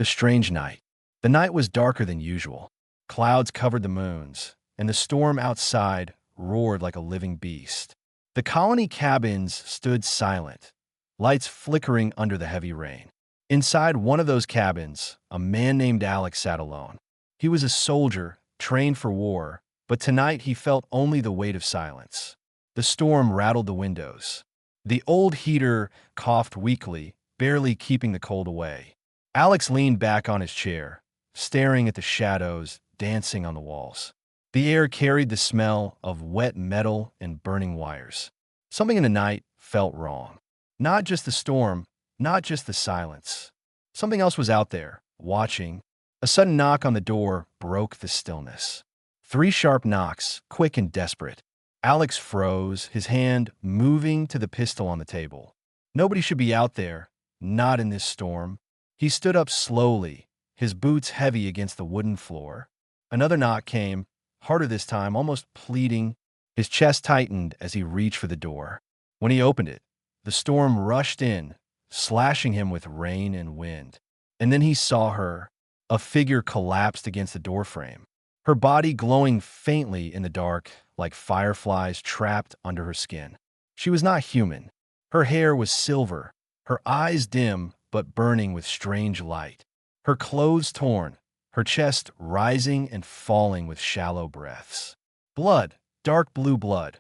A strange night. The night was darker than usual. Clouds covered the moons, and the storm outside roared like a living beast. The colony cabins stood silent, lights flickering under the heavy rain. Inside one of those cabins, a man named Alex sat alone. He was a soldier, trained for war, but tonight he felt only the weight of silence. The storm rattled the windows. The old heater coughed weakly, barely keeping the cold away. Alex leaned back on his chair, staring at the shadows dancing on the walls. The air carried the smell of wet metal and burning wires. Something in the night felt wrong. Not just the storm, not just the silence. Something else was out there, watching. A sudden knock on the door broke the stillness. 3 sharp knocks, quick and desperate. Alex froze, his hand moving to the pistol on the table. Nobody should be out there, not in this storm. He stood up slowly, his boots heavy against the wooden floor. Another knock came, harder this time, almost pleading. His chest tightened as he reached for the door. When he opened it, the storm rushed in, slashing him with rain and wind. And then he saw her. A figure collapsed against the doorframe, her body glowing faintly in the dark like fireflies trapped under her skin. She was not human. Her hair was silver, her eyes dim but burning with strange light. Her clothes torn, her chest rising and falling with shallow breaths. Blood, dark blue blood,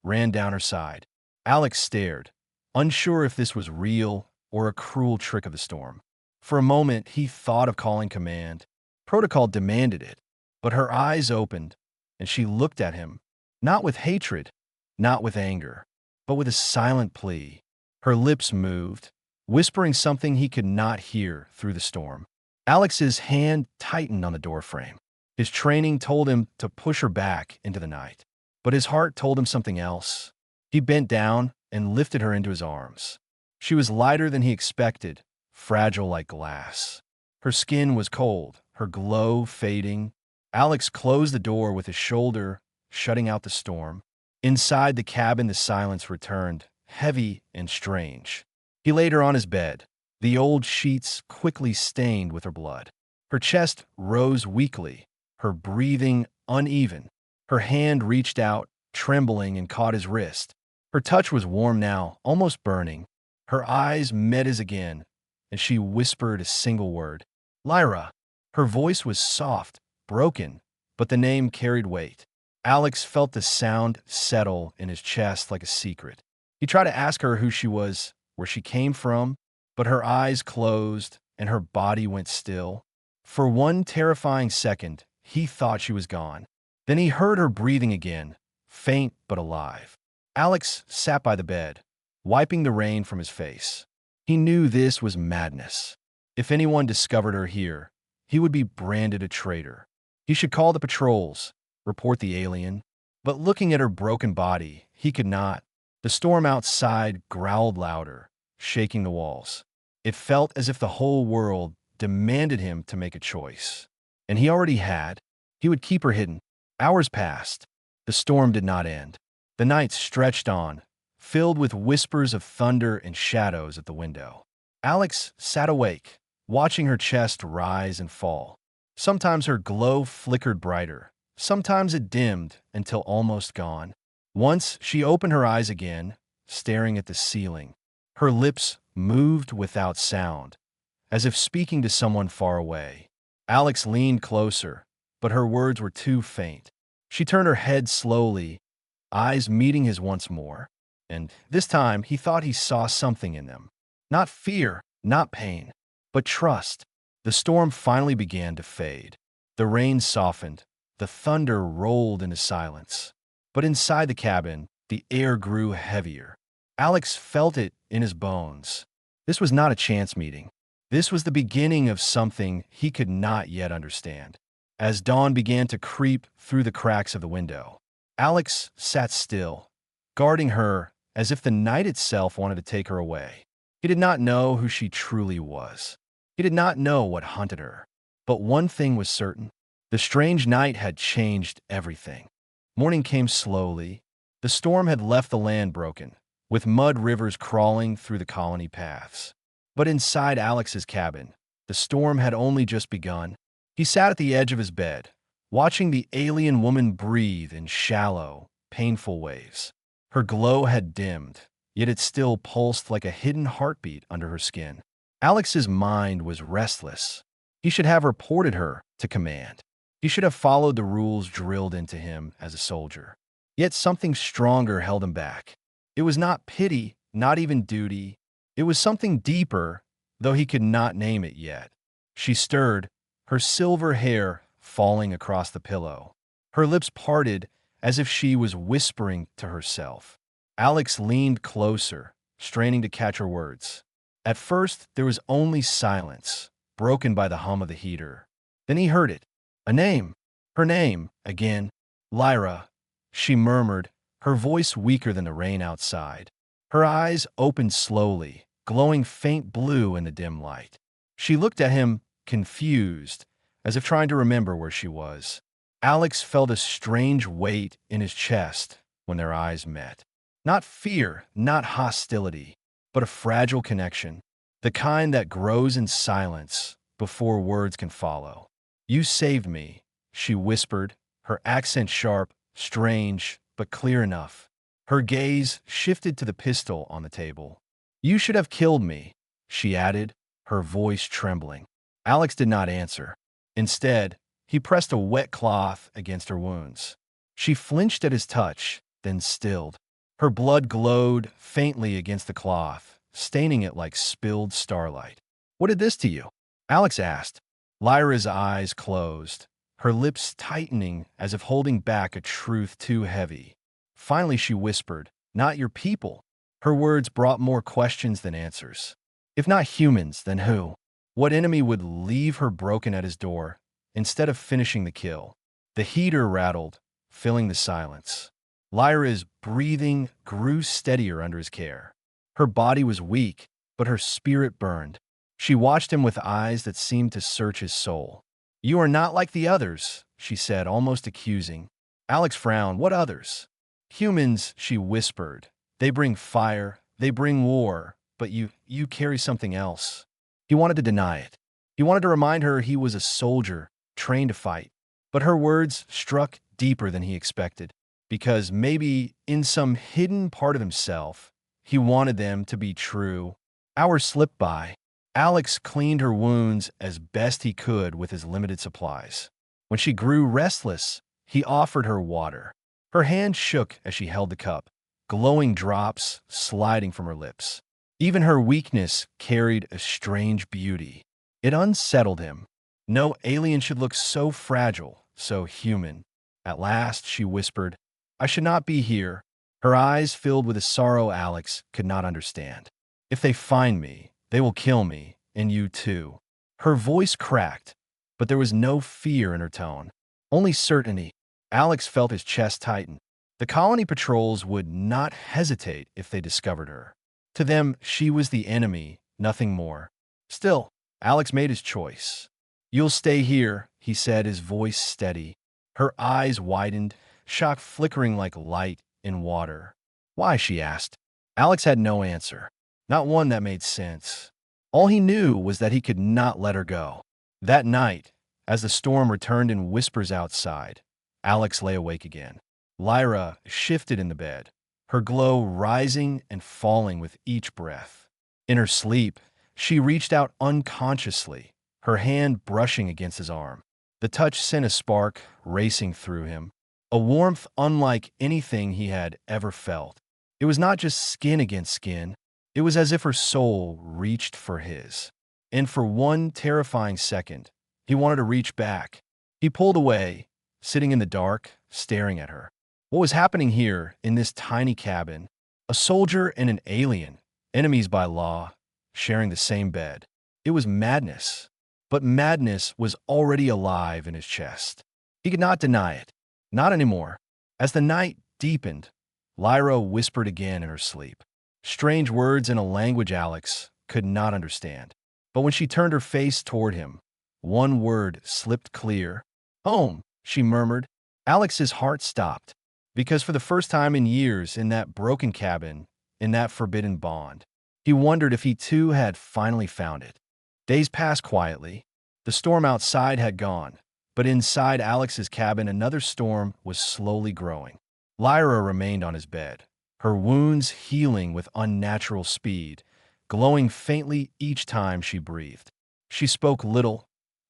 ran down her side. Alex stared, unsure if this was real or a cruel trick of the storm. For a moment, he thought of calling command. Protocol demanded it. But her eyes opened, and she looked at him, not with hatred, not with anger, but with a silent plea. Her lips moved, whispering something he could not hear through the storm. Alex's hand tightened on the doorframe. His training told him to push her back into the night, but his heart told him something else. He bent down and lifted her into his arms. She was lighter than he expected, fragile like glass. Her skin was cold, her glow fading. Alex closed the door with his shoulder, shutting out the storm. Inside the cabin, the silence returned, heavy and strange. He laid her on his bed, the old sheets quickly stained with her blood. Her chest rose weakly, her breathing uneven. Her hand reached out, trembling, and caught his wrist. Her touch was warm now, almost burning. Her eyes met his again, and she whispered a single word, "Lyra." Her voice was soft, broken, but the name carried weight. Alex felt the sound settle in his chest like a secret. He tried to ask her who she was, where she came from, but her eyes closed and her body went still. For one terrifying second, he thought she was gone. Then he heard her breathing again, faint but alive. Alex sat by the bed, wiping the rain from his face. He knew this was madness. If anyone discovered her here, he would be branded a traitor. He should call the patrols, report the alien. But looking at her broken body, he could not. The storm outside growled louder, shaking the walls. It felt as if the whole world demanded him to make a choice. And he already had. He would keep her hidden. Hours passed. The storm did not end. The night stretched on, filled with whispers of thunder and shadows at the window. Alex sat awake, watching her chest rise and fall. Sometimes her glow flickered brighter. Sometimes it dimmed until almost gone. Once she opened her eyes again, staring at the ceiling. Her lips moved without sound, as if speaking to someone far away. Alex leaned closer, but her words were too faint. She turned her head slowly, eyes meeting his once more. And this time he thought he saw something in them. Not fear, not pain, but trust. The storm finally began to fade. The rain softened. The thunder rolled into silence. But inside the cabin, the air grew heavier. Alex felt it in his bones. This was not a chance meeting. This was the beginning of something he could not yet understand. As dawn began to creep through the cracks of the window, Alex sat still, guarding her as if the night itself wanted to take her away. He did not know who she truly was. He did not know what haunted her. But one thing was certain. The strange night had changed everything. Morning came slowly. The storm had left the land broken, with mud rivers crawling through the colony paths. But inside Alex's cabin, The storm had only just begun. He sat at the edge of his bed, watching the alien woman breathe in shallow, painful waves. Her glow had dimmed, yet it still pulsed like a hidden heartbeat under her skin. Alex's mind was restless. He should have reported her to command. He should have followed the rules drilled into him as a soldier. Yet something stronger held him back. It was not pity, not even duty. It was something deeper, though he could not name it yet. She stirred, her silver hair falling across the pillow. Her lips parted as if she was whispering to herself. Alex leaned closer, straining to catch her words. At first, there was only silence, broken by the hum of the heater. Then he heard it. A name. Her name, again. Lyra, she murmured, her voice weaker than the rain outside. Her eyes opened slowly, glowing faint blue in the dim light. She looked at him, confused, as if trying to remember where she was. Alex felt a strange weight in his chest when their eyes met. Not fear, not hostility, but a fragile connection, the kind that grows in silence before words can follow. "You saved me," she whispered, her accent sharp, strange, but clear enough. Her gaze shifted to the pistol on the table. "You should have killed me," she added, her voice trembling. Alex did not answer. Instead, he pressed a wet cloth against her wounds. She flinched at his touch, then stilled. Her blood glowed faintly against the cloth, staining it like spilled starlight. "What did this to you?" Alex asked. Lyra's eyes closed, her lips tightening as if holding back a truth too heavy. Finally, she whispered, "Not your people." Her words brought more questions than answers. If not humans, then who? What enemy would leave her broken at his door instead of finishing the kill? The heater rattled, filling the silence. Lyra's breathing grew steadier under his care. Her body was weak, but her spirit burned. She watched him with eyes that seemed to search his soul. "You are not like the others," she said, almost accusing. Alex frowned. "What others?" "Humans," she whispered. "They bring fire, they bring war, but you carry something else." He wanted to deny it. He wanted to remind her he was a soldier, trained to fight. But her words struck deeper than he expected, because maybe in some hidden part of himself, he wanted them to be true. Hours slipped by. Alex cleaned her wounds as best he could with his limited supplies. When she grew restless, he offered her water. Her hand shook as she held the cup, glowing drops sliding from her lips. Even her weakness carried a strange beauty. It unsettled him. No alien should look so fragile, so human. At last, she whispered, "I should not be here." Her eyes filled with a sorrow Alex could not understand. "If they find me, they will kill me, and you too." Her voice cracked, but there was no fear in her tone, only certainty. Alex felt his chest tighten. The colony patrols would not hesitate if they discovered her. To them, she was the enemy, nothing more. Still, Alex made his choice. "You'll stay here," he said, his voice steady. Her eyes widened, shock flickering like light in water. "Why?" she asked. Alex had no answer, not one that made sense. All he knew was that he could not let her go. That night, as the storm returned in whispers outside, Alex lay awake again. Lyra shifted in the bed, her glow rising and falling with each breath. In her sleep, she reached out unconsciously, her hand brushing against his arm. The touch sent a spark racing through him, a warmth unlike anything he had ever felt. It was not just skin against skin. It was as if her soul reached for his. And for one terrifying second, he wanted to reach back. He pulled away, sitting in the dark, staring at her. What was happening here, in this tiny cabin? A soldier and an alien, enemies by law, sharing the same bed. It was madness. But madness was already alive in his chest. He could not deny it. Not anymore. As the night deepened, Lyra whispered again in her sleep. Strange words in a language Alex could not understand. But when she turned her face toward him, one word slipped clear. "Home," she murmured. Alex's heart stopped, because for the first time in years in that broken cabin, in that forbidden bond, he wondered if he too had finally found it. Days passed quietly. The storm outside had gone, but inside Alex's cabin another storm was slowly growing. Lyra remained on his bed, her wounds healing with unnatural speed, glowing faintly each time she breathed. She spoke little,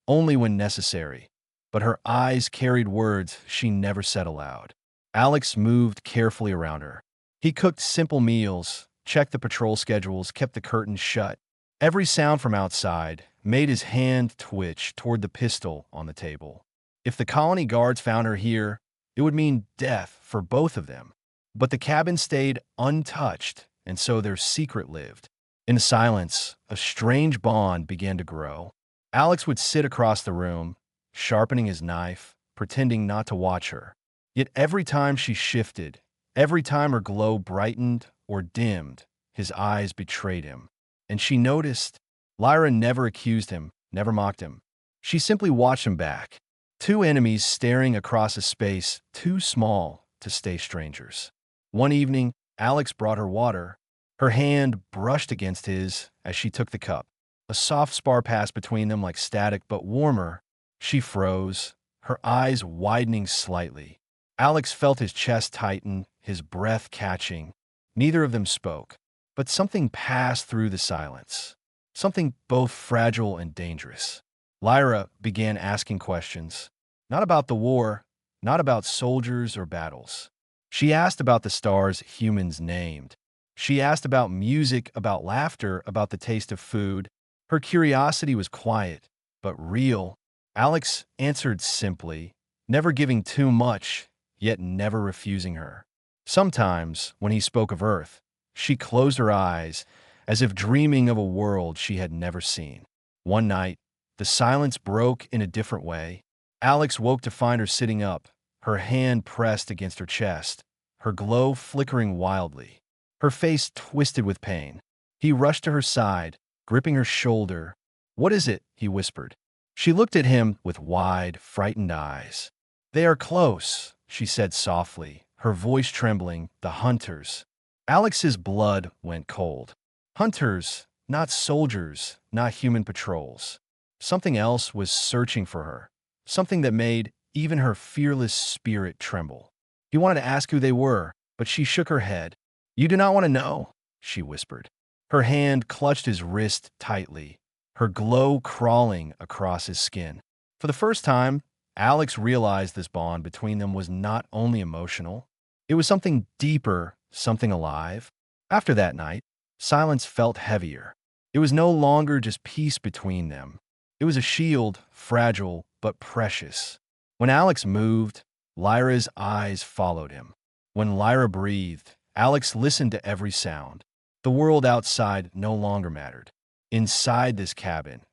only when necessary, but her eyes carried words she never said aloud. Alex moved carefully around her. He cooked simple meals, checked the patrol schedules, kept the curtains shut. Every sound from outside made his hand twitch toward the pistol on the table. If the colony guards found her here, it would mean death for both of them. But the cabin stayed untouched, and so their secret lived. In the silence, a strange bond began to grow. Alex would sit across the room, sharpening his knife, pretending not to watch her. Yet every time she shifted, every time her glow brightened or dimmed, his eyes betrayed him. And she noticed Lyra never accused him, never mocked him. She simply watched him back. Two enemies staring across a space too small to stay strangers. One evening, Alex brought her water. Her hand brushed against his as she took the cup. A soft spar passed between them like static, but warmer. She froze, her eyes widening slightly. Alex felt his chest tighten, his breath catching. Neither of them spoke, but something passed through the silence. Something both fragile and dangerous. Lyra began asking questions. Not about the war, not about soldiers or battles. She asked about the stars humans named. She asked about music, about laughter, about the taste of food. Her curiosity was quiet, but real. Alex answered simply, never giving too much, yet never refusing her. Sometimes, when he spoke of Earth, she closed her eyes, as if dreaming of a world she had never seen. One night, the silence broke in a different way. Alex woke to find her sitting up, her hand pressed against her chest, her glow flickering wildly, her face twisted with pain. He rushed to her side, gripping her shoulder. "What is it?" he whispered. She looked at him with wide, frightened eyes. "They are close," she said softly, her voice trembling. "The hunters." Alex's blood went cold. Hunters, not soldiers, not human patrols. Something else was searching for her, something that made even her fearless spirit tremble. He wanted to ask who they were, but she shook her head. "You do not want to know," she whispered. Her hand clutched his wrist tightly, her glow crawling across his skin. For the first time, Alex realized this bond between them was not only emotional. It was something deeper, something alive. After that night, silence felt heavier. It was no longer just peace between them. It was a shield, fragile but precious. When Alex moved, Lyra's eyes followed him. When Lyra breathed, Alex listened to every sound. The world outside no longer mattered. Inside this cabin,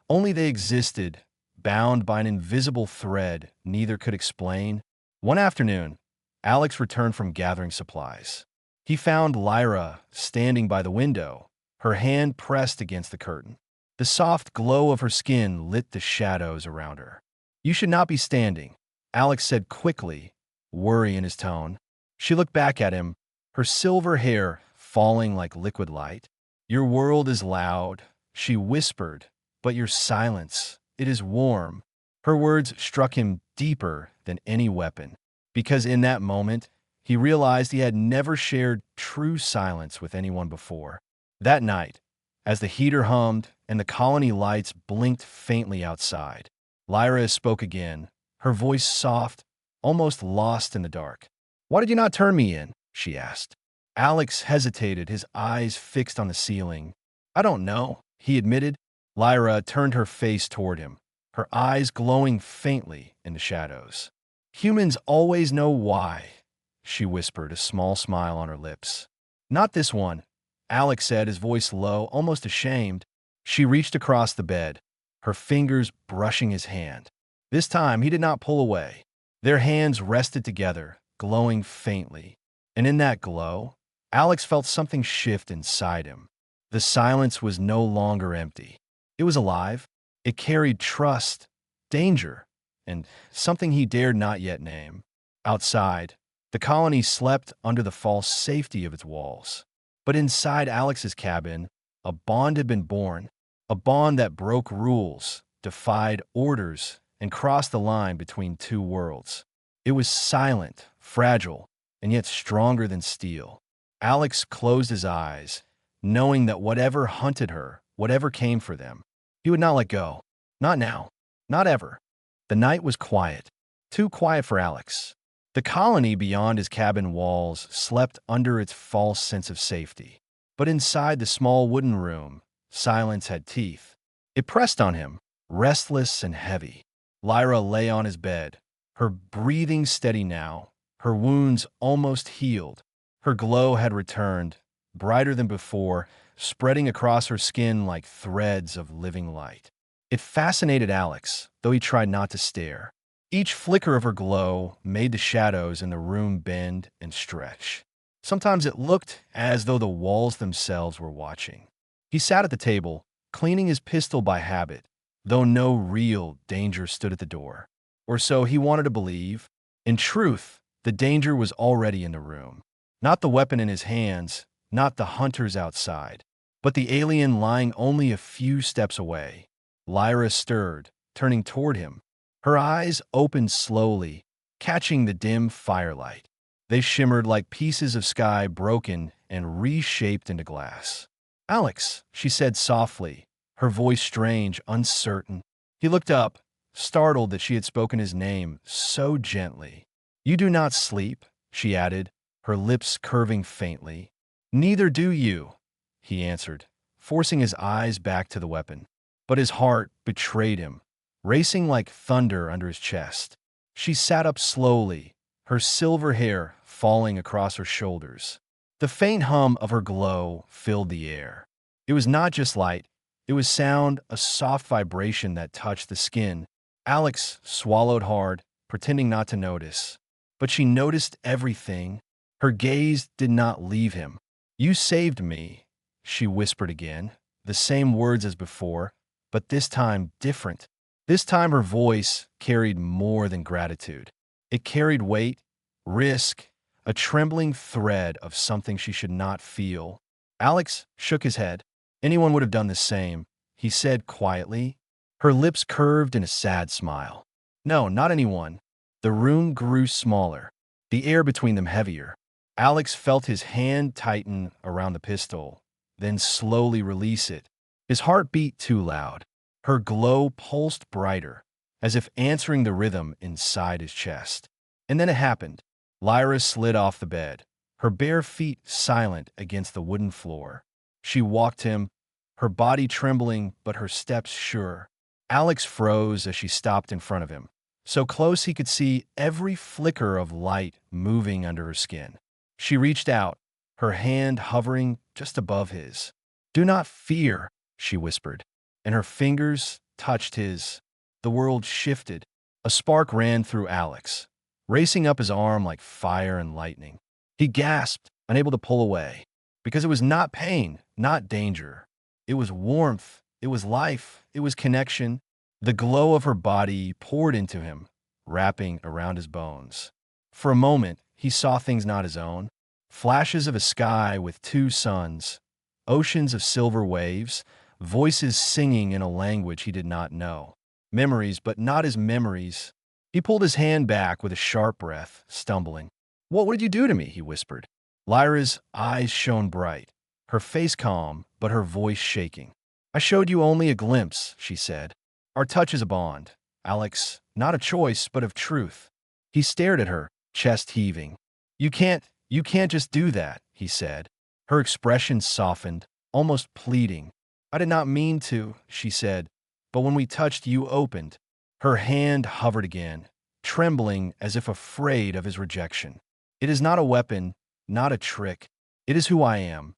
only they existed, bound by an invisible thread neither could explain. One afternoon, Alex returned from gathering supplies. He found Lyra standing by the window, her hand pressed against the curtain. The soft glow of her skin lit the shadows around her. "You should not be standing," Alex said quickly, worry in his tone. She looked back at him, her silver hair falling like liquid light. "Your world is loud," she whispered, "but your silence, it is warm." Her words struck him deeper than any weapon, because in that moment, he realized he had never shared true silence with anyone before. That night, as the heater hummed and the colony lights blinked faintly outside, Lyra spoke again, her voice soft, almost lost in the dark. "Why did you not turn me in?" she asked. Alex hesitated, his eyes fixed on the ceiling. "I don't know," he admitted. Lyra turned her face toward him, her eyes glowing faintly in the shadows. "Humans always know why," she whispered, a small smile on her lips. "Not this one," Alex said, his voice low, almost ashamed. She reached across the bed, her fingers brushing his hand. This time, he did not pull away. Their hands rested together, glowing faintly. And in that glow, Alex felt something shift inside him. The silence was no longer empty. It was alive. It carried trust, danger, and something he dared not yet name. Outside, the colony slept under the false safety of its walls. But inside Alex's cabin, a bond had been born, a bond that broke rules, defied orders, and crossed the line between two worlds. It was silent, fragile, and yet stronger than steel. Alex closed his eyes, knowing that whatever hunted her, whatever came for them, he would not let go. Not now. Not ever. The night was quiet. Too quiet for Alex. The colony beyond his cabin walls slept under its false sense of safety. But inside the small wooden room, silence had teeth. It pressed on him, restless and heavy. Lyra lay on his bed, her breathing steady now, her wounds almost healed. Her glow had returned, brighter than before, spreading across her skin like threads of living light. It fascinated Alex, though he tried not to stare. Each flicker of her glow made the shadows in the room bend and stretch. Sometimes it looked as though the walls themselves were watching. He sat at the table, cleaning his pistol by habit, though no real danger stood at the door. Or so he wanted to believe. In truth, the danger was already in the room. Not the weapon in his hands, not the hunters outside, but the alien lying only a few steps away. Lyra stirred, turning toward him. Her eyes opened slowly, catching the dim firelight. They shimmered like pieces of sky broken and reshaped into glass. "Alex," she said softly, her voice strange, uncertain. He looked up, startled that she had spoken his name so gently. "You do not sleep," she added, her lips curving faintly. "Neither do you," he answered, forcing his eyes back to the weapon. But his heart betrayed him, racing like thunder under his chest. She sat up slowly, her silver hair falling across her shoulders. The faint hum of her glow filled the air. It was not just light, it was sound, a soft vibration that touched the skin. Alex swallowed hard, pretending not to notice. But she noticed everything. Her gaze did not leave him. "You saved me," she whispered again, the same words as before, but this time different. This time her voice carried more than gratitude. It carried weight, risk, a trembling thread of something she should not feel. Alex shook his head. "Anyone would have done the same," he said quietly. Her lips curved in a sad smile. "No, not anyone." The room grew smaller, the air between them heavier. Alex felt his hand tighten around the pistol, then slowly release it. His heart beat too loud. Her glow pulsed brighter, as if answering the rhythm inside his chest. And then it happened. Lyra slid off the bed, her bare feet silent against the wooden floor. She walked him, her body trembling but her steps sure. Alex froze as she stopped in front of him, so close he could see every flicker of light moving under her skin. She reached out, her hand hovering just above his. "Do not fear," she whispered, and her fingers touched his. The world shifted. A spark ran through Alex, racing up his arm like fire and lightning. He gasped, unable to pull away, because it was not pain, not danger. It was warmth, it was life, it was connection. The glow of her body poured into him, wrapping around his bones. For a moment, he saw things not his own. Flashes of a sky with two suns, oceans of silver waves, voices singing in a language he did not know. Memories, but not his memories. He pulled his hand back with a sharp breath, stumbling. What did you do to me?" he whispered. Lyra's eyes shone bright, her face calm, but her voice shaking. "I showed you only a glimpse," she said. "Our touch is a bond, Alex, not a choice, but of truth." He stared at her, chest heaving. You can't just do that," he said. Her expression softened, almost pleading. "I did not mean to," she said, "but when we touched, you opened." Her hand hovered again, trembling as if afraid of his rejection. "It is not a weapon, not a trick. It is who I am."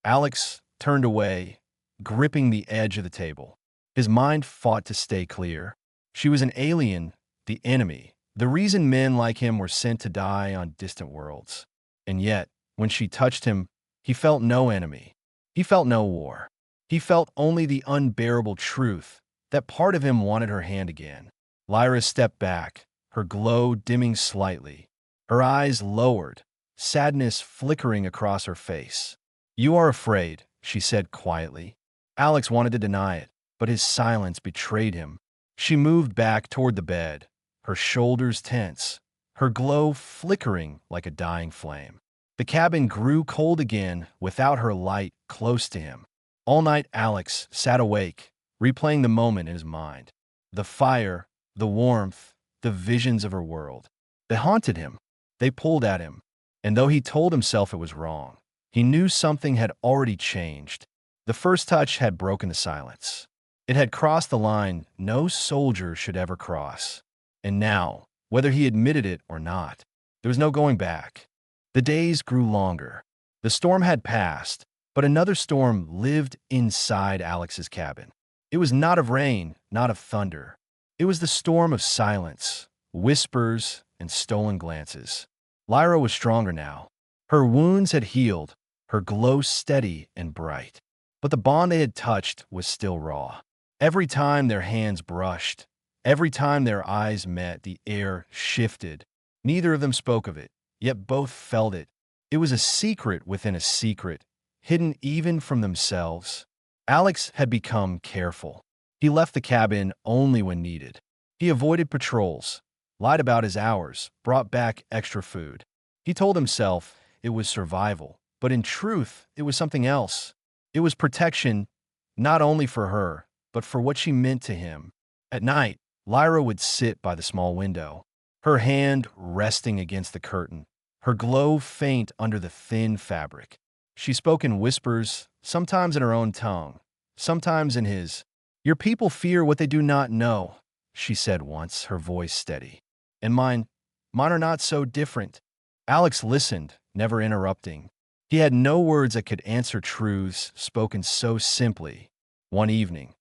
Alex turned away, gripping the edge of the table. His mind fought to stay clear. She was an alien, the enemy, the reason men like him were sent to die on distant worlds. And yet, when she touched him, he felt no enemy. He felt no war. He felt only the unbearable truth that part of him wanted her hand again. Lyra stepped back, her glow dimming slightly. Her eyes lowered, sadness flickering across her face. "You are afraid," she said quietly. Alex wanted to deny it, but his silence betrayed him. She moved back toward the bed, her shoulders tense, her glow flickering like a dying flame. The cabin grew cold again without her light close to him. All night Alex sat awake, replaying the moment in his mind. The fire, the warmth, the visions of her world. They haunted him. They pulled at him. And though he told himself it was wrong, he knew something had already changed. The first touch had broken the silence. It had crossed the line no soldier should ever cross. And now, whether he admitted it or not, there was no going back. The days grew longer. The storm had passed, but another storm lived inside Alex's cabin. It was not of rain, not of thunder. It was the storm of silence, whispers, and stolen glances. Lyra was stronger now. Her wounds had healed, her glow steady and bright. But the bond they had touched was still raw. Every time their hands brushed, every time their eyes met, the air shifted. Neither of them spoke of it, yet both felt it. It was a secret within a secret, hidden even from themselves. Alex had become careful. He left the cabin only when needed. He avoided patrols, lied about his hours, brought back extra food. He told himself it was survival, but in truth, it was something else. It was protection, not only for her, but for what she meant to him. At night, Lyra would sit by the small window, her hand resting against the curtain, her glow faint under the thin fabric. She spoke in whispers, sometimes in her own tongue, sometimes in his. "Your people fear what they do not know," she said once, her voice steady. "And mine are not so different." Alex listened, never interrupting. He had no words that could answer truths spoken so simply. One evening,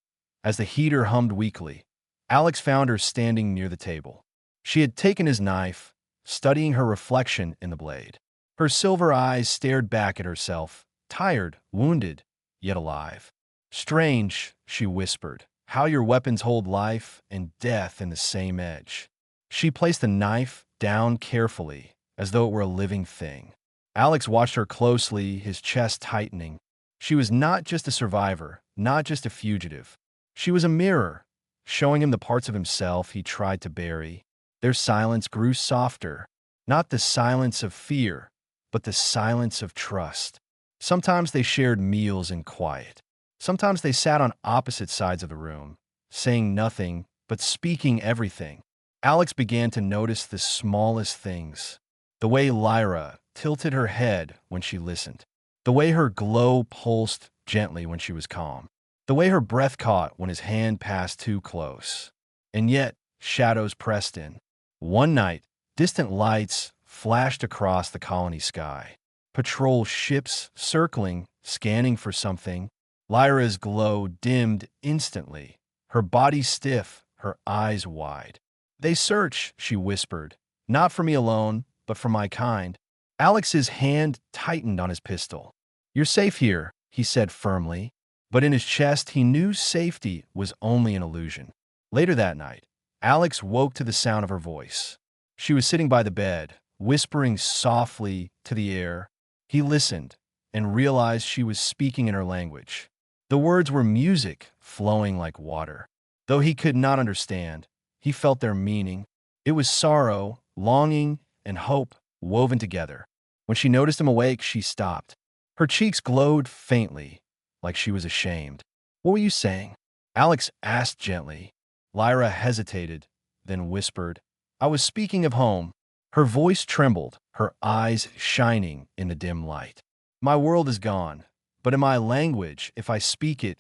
as the heater hummed weakly, Alex found her standing near the table. She had taken his knife, studying her reflection in the blade. Her silver eyes stared back at herself, tired, wounded, yet alive. "Strange," she whispered, "how your weapons hold life and death in the same edge." She placed the knife down carefully, as though it were a living thing. Alex watched her closely, his chest tightening. She was not just a survivor, not just a fugitive. She was a mirror, showing him the parts of himself he tried to bury. Their silence grew softer, not the silence of fear, but the silence of trust. Sometimes they shared meals in quiet. Sometimes they sat on opposite sides of the room, saying nothing, but speaking everything. Alex began to notice the smallest things. The way Lyra tilted her head when she listened. The way her glow pulsed gently when she was calm. The way her breath caught when his hand passed too close. And yet, shadows pressed in. One night, distant lights flashed across the colony sky. Patrol ships circling, scanning for something. Lyra's glow dimmed instantly, her body stiff, her eyes wide. "They search," she whispered, "not for me alone, but for my kind." Alex's hand tightened on his pistol. "You're safe here," he said firmly, but in his chest he knew safety was only an illusion. Later that night, Alex woke to the sound of her voice. She was sitting by the bed, whispering softly to the air. He listened and realized she was speaking in her language. The words were music flowing like water. Though he could not understand, he felt their meaning. It was sorrow, longing, and hope woven together. When she noticed him awake, she stopped. Her cheeks glowed faintly, like she was ashamed. "What were you saying?" Alex asked gently. Lyra hesitated, then whispered, "I was speaking of home." Her voice trembled, her eyes shining in the dim light. "My world is gone, but in my language, if I speak it,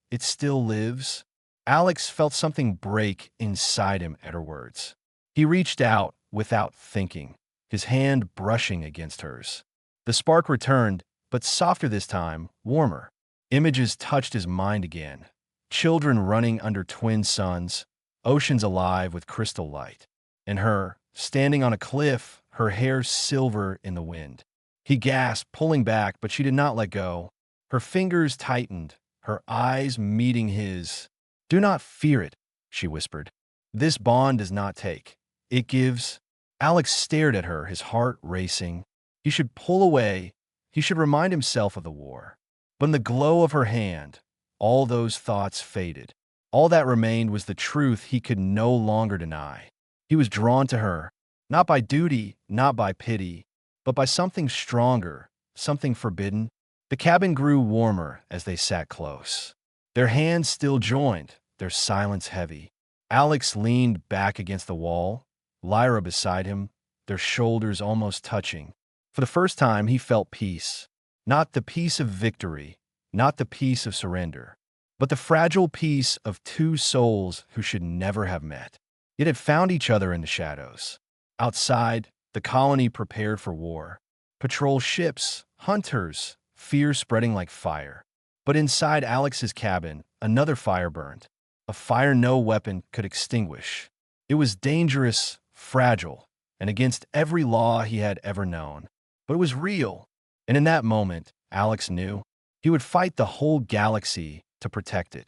it still lives." Alex felt something break inside him at her words. He reached out without thinking, his hand brushing against hers. The spark returned, but softer this time, warmer. Images touched his mind again. Children running under twin suns, oceans alive with crystal light. And her, standing on a cliff, her hair silver in the wind. He gasped, pulling back, but she did not let go. Her fingers tightened, her eyes meeting his. "Do not fear it," she whispered. "This bond does not take. It gives." Alex stared at her, his heart racing. He should pull away. He should remind himself of the war. But in the glow of her hand, all those thoughts faded. All that remained was the truth he could no longer deny. He was drawn to her, not by duty, not by pity, but by something stronger, something forbidden. The cabin grew warmer as they sat close. Their hands still joined, their silence heavy. Alex leaned back against the wall, Lyra beside him, their shoulders almost touching. For the first time, he felt peace. Not the peace of victory, not the peace of surrender, but the fragile peace of two souls who should never have met. Yet had found each other in the shadows. Outside, the colony prepared for war. Patrol ships, hunters, fear spreading like fire. But inside Alex's cabin, another fire burned. A fire no weapon could extinguish. It was dangerous, fragile, and against every law he had ever known. But it was real. And in that moment, Alex knew he would fight the whole galaxy to protect it.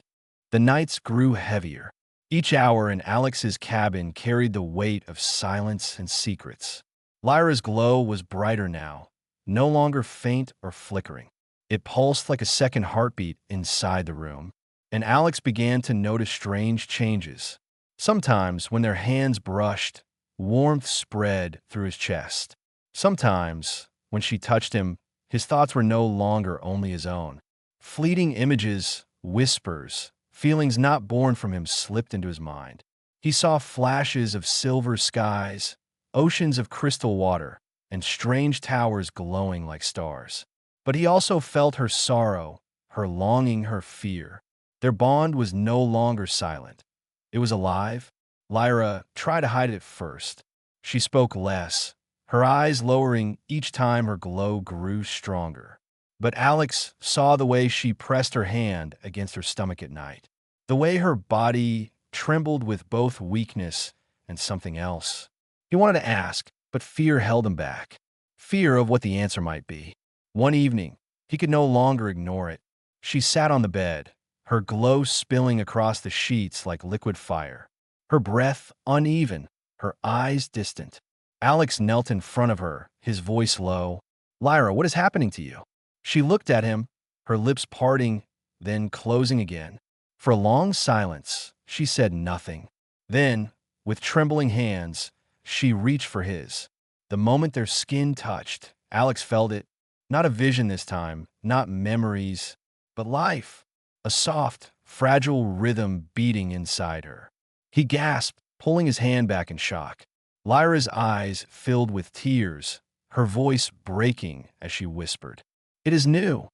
The nights grew heavier. Each hour in Alex's cabin carried the weight of silence and secrets. Lyra's glow was brighter now, no longer faint or flickering. It pulsed like a second heartbeat inside the room, and Alex began to notice strange changes. Sometimes, when their hands brushed, warmth spread through his chest. Sometimes, when she touched him, his thoughts were no longer only his own. Fleeting images, whispers, feelings not born from him slipped into his mind. He saw flashes of silver skies, oceans of crystal water, and strange towers glowing like stars. But he also felt her sorrow, her longing, her fear. Their bond was no longer silent. It was alive. Lyra tried to hide it at first. She spoke less, her eyes lowering each time her glow grew stronger. But Alex saw the way she pressed her hand against her stomach at night, the way her body trembled with both weakness and something else. He wanted to ask, but fear held him back. Fear of what the answer might be. One evening, he could no longer ignore it. She sat on the bed, her glow spilling across the sheets like liquid fire, her breath uneven, her eyes distant. Alex knelt in front of her, his voice low. "Lyra, what is happening to you?" She looked at him, her lips parting, then closing again. For a long silence, she said nothing. Then, with trembling hands, she reached for his. The moment their skin touched, Alex felt it. Not a vision this time, not memories, but life. A soft, fragile rhythm beating inside her. He gasped, pulling his hand back in shock. Lyra's eyes filled with tears, her voice breaking as she whispered, "It is new."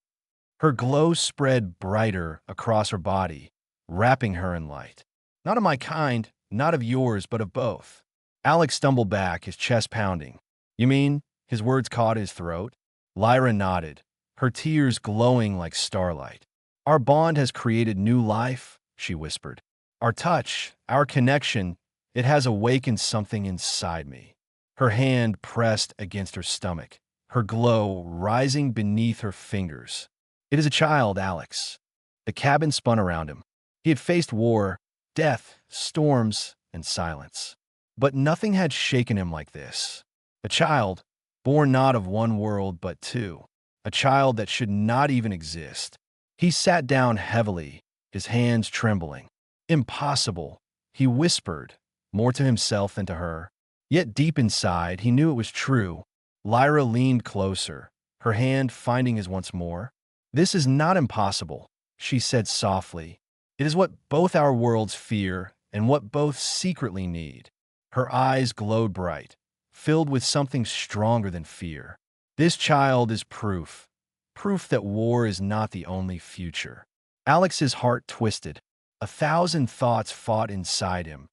Her glow spread brighter across her body, wrapping her in light. "Not of my kind, not of yours, but of both." Alex stumbled back, his chest pounding. "You mean?" His words caught his throat. Lyra nodded, her tears glowing like starlight. "Our bond has created new life," she whispered. "Our touch, our connection, it has awakened something inside me." Her hand pressed against her stomach, her glow rising beneath her fingers. "It is a child, Alex." The cabin spun around him. He had faced war, death, storms, and silence. But nothing had shaken him like this. A child, born not of one world but two. A child that should not even exist. He sat down heavily, his hands trembling. "Impossible," he whispered, more to himself than to her. Yet deep inside, he knew it was true. Lyra leaned closer, her hand finding his once more. "This is not impossible," she said softly. "It is what both our worlds fear and what both secretly need." Her eyes glowed bright, filled with something stronger than fear. "This child is proof. Proof that war is not the only future." Alex's heart twisted. 1,000 thoughts fought inside him.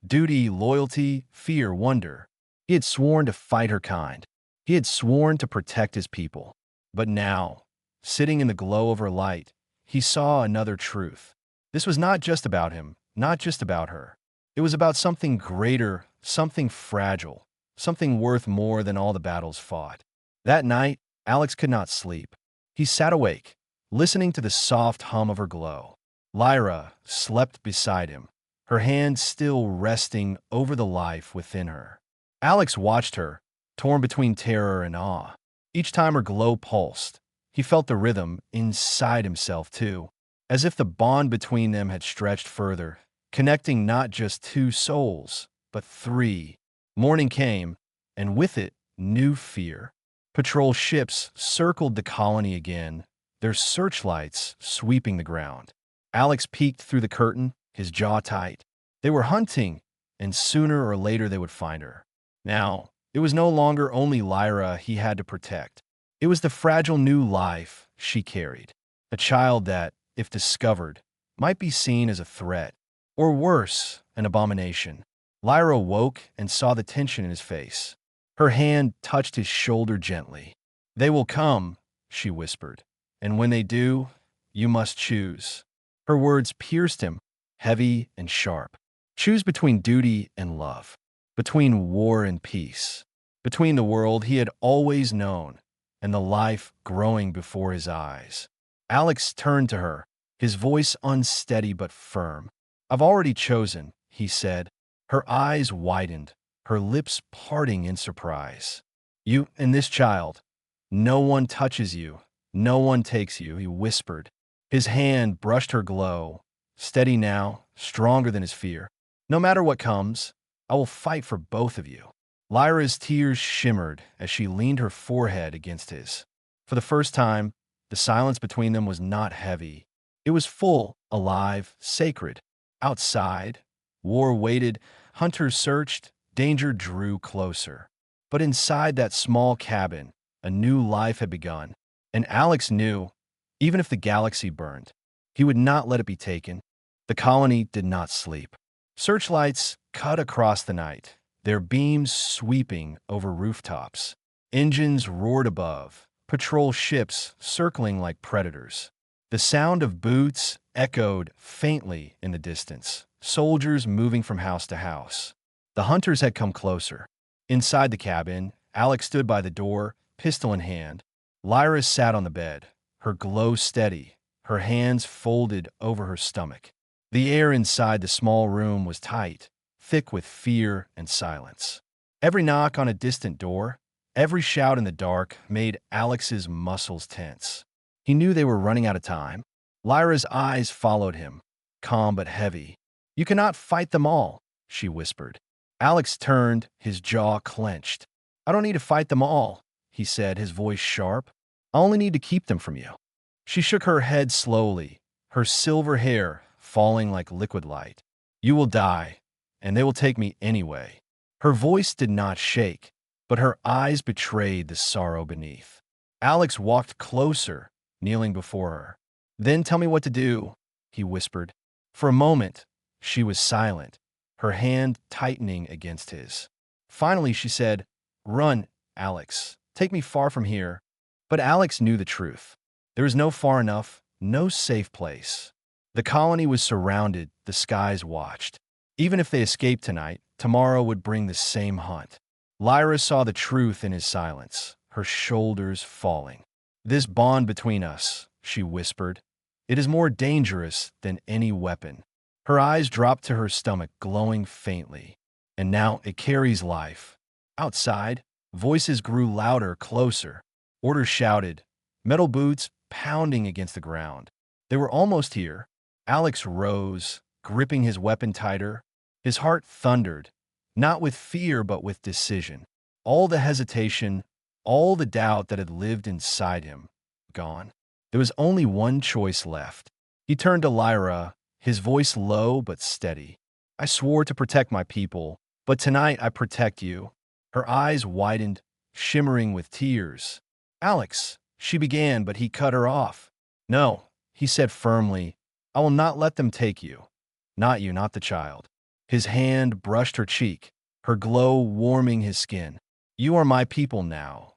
Duty, loyalty, fear, wonder. He had sworn to fight her kind. He had sworn to protect his people. But now, sitting in the glow of her light, he saw another truth. This was not just about him, not just about her. It was about something greater, something fragile, something worth more than all the battles fought. That night, Alex could not sleep. He sat awake, listening to the soft hum of her glow. Lyra slept beside him, her hand still resting over the life within her. Alex watched her, torn between terror and awe. Each time her glow pulsed, he felt the rhythm inside himself too. as if the bond between them had stretched further, connecting not just two souls, but three. Morning came, and with it, new fear. Patrol ships circled the colony again, their searchlights sweeping the ground. Alex peeked through the curtain, his jaw tight. They were hunting, and sooner or later they would find her. Now, it was no longer only Lyra he had to protect. It was the fragile new life she carried, a child that, if discovered, might be seen as a threat, or worse, an abomination. Lyra woke and saw the tension in his face. Her hand touched his shoulder gently. "They will come," she whispered, "and when they do, you must choose." Her words pierced him, heavy and sharp. Choose between duty and love, between war and peace, between the world he had always known and the life growing before his eyes. Alex turned to her, his voice unsteady but firm. "I've already chosen," he said. Her eyes widened, her lips parting in surprise. "You and this child. No one touches you. No one takes you," he whispered. His hand brushed her glow, steady now, stronger than his fear. "No matter what comes, I will fight for both of you." Lyra's tears shimmered as she leaned her forehead against his. For the first time, the silence between them was not heavy. It was full, alive, sacred. Outside, war waited, hunters searched, danger drew closer. But inside that small cabin, a new life had begun. And Alex knew, even if the galaxy burned, he would not let it be taken. The colony did not sleep. Searchlights cut across the night, their beams sweeping over rooftops. Engines roared above, patrol ships circling like predators. The sound of boots echoed faintly in the distance, soldiers moving from house to house. The hunters had come closer. Inside the cabin, Alex stood by the door, pistol in hand. Lyra sat on the bed, her glow steady, her hands folded over her stomach. The air inside the small room was tight, thick with fear and silence. Every knock on a distant door, every shout in the dark made Alex's muscles tense. He knew they were running out of time. Lyra's eyes followed him, calm but heavy. "You cannot fight them all," she whispered. Alex turned, his jaw clenched. "I don't need to fight them all," he said, his voice sharp. "I only need to keep them from you." She shook her head slowly, her silver hair falling like liquid light. "You will die, and they will take me anyway." Her voice did not shake, but her eyes betrayed the sorrow beneath. Alex walked closer, kneeling before her. "Then tell me what to do," he whispered. For a moment, she was silent, her hand tightening against his. Finally, she said, "Run, Alex. Take me far from here." But Alex knew the truth. There was no far enough, no safe place. The colony was surrounded, the skies watched. Even if they escaped tonight, tomorrow would bring the same hunt. Lyra saw the truth in his silence, her shoulders falling. "This bond between us," she whispered, "it is more dangerous than any weapon." Her eyes dropped to her stomach, glowing faintly. "And now it carries life." Outside, voices grew louder, closer. Orders shouted, metal boots pounding against the ground. They were almost here. Alex rose, gripping his weapon tighter. His heart thundered, not with fear but with decision. All the hesitation, all the doubt that had lived inside him, gone. There was only one choice left. He turned to Lyra, his voice low but steady. "I swore to protect my people, but tonight I protect you." Her eyes widened, shimmering with tears. "Alex," she began, but he cut her off. "No," he said firmly, "I will not let them take you. Not you, not the child." His hand brushed her cheek, her glow warming his skin. "You are my people now."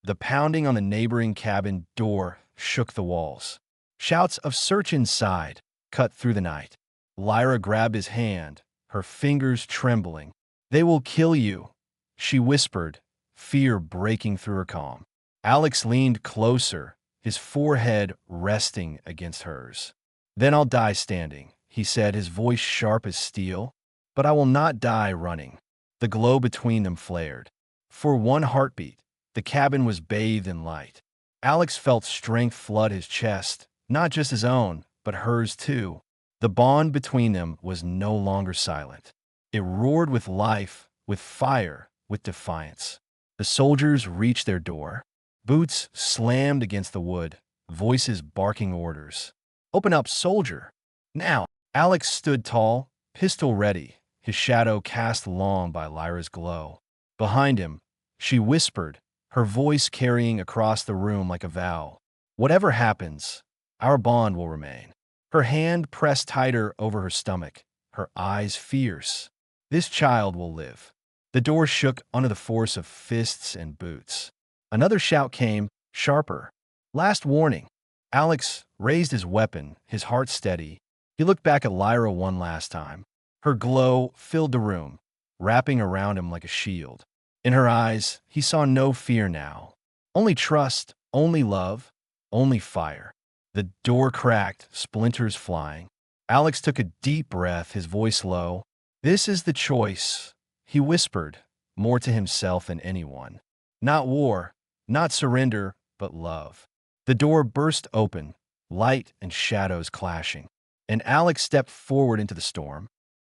The pounding on the neighboring cabin door shook the walls. Shouts of "search inside" cut through the night. Lyra grabbed his hand, her fingers trembling. "They will kill you," she whispered, fear breaking through her calm. Alex leaned closer, his forehead resting against hers. "Then I'll die standing," he said, his voice sharp as steel. "But I will not die running." The glow between them flared. For one heartbeat, the cabin was bathed in light. Alex felt strength flood his chest, not just his own, but hers too. The bond between them was no longer silent. It roared with life, with fire, with defiance. The soldiers reached their door. Boots slammed against the wood, voices barking orders. "Open up, soldier!" Now, Alex stood tall, pistol ready, his shadow cast long by Lyra's glow. Behind him, she whispered, her voice carrying across the room like a vow. "Whatever happens, our bond will remain." Her hand pressed tighter over her stomach, her eyes fierce. "This child will live." The door shook under the force of fists and boots. Another shout came, sharper. "Last warning." Alex raised his weapon, his heart steady. He looked back at Lyra one last time. Her glow filled the room, wrapping around him like a shield. In her eyes, he saw no fear now. Only trust, only love, only fire. The door cracked, splinters flying. Alex took a deep breath, his voice low. "This is the choice," he whispered, more to himself than anyone. "Not war, not surrender, but love." The door burst open, light and shadows clashing, and Alex stepped forward into the storm.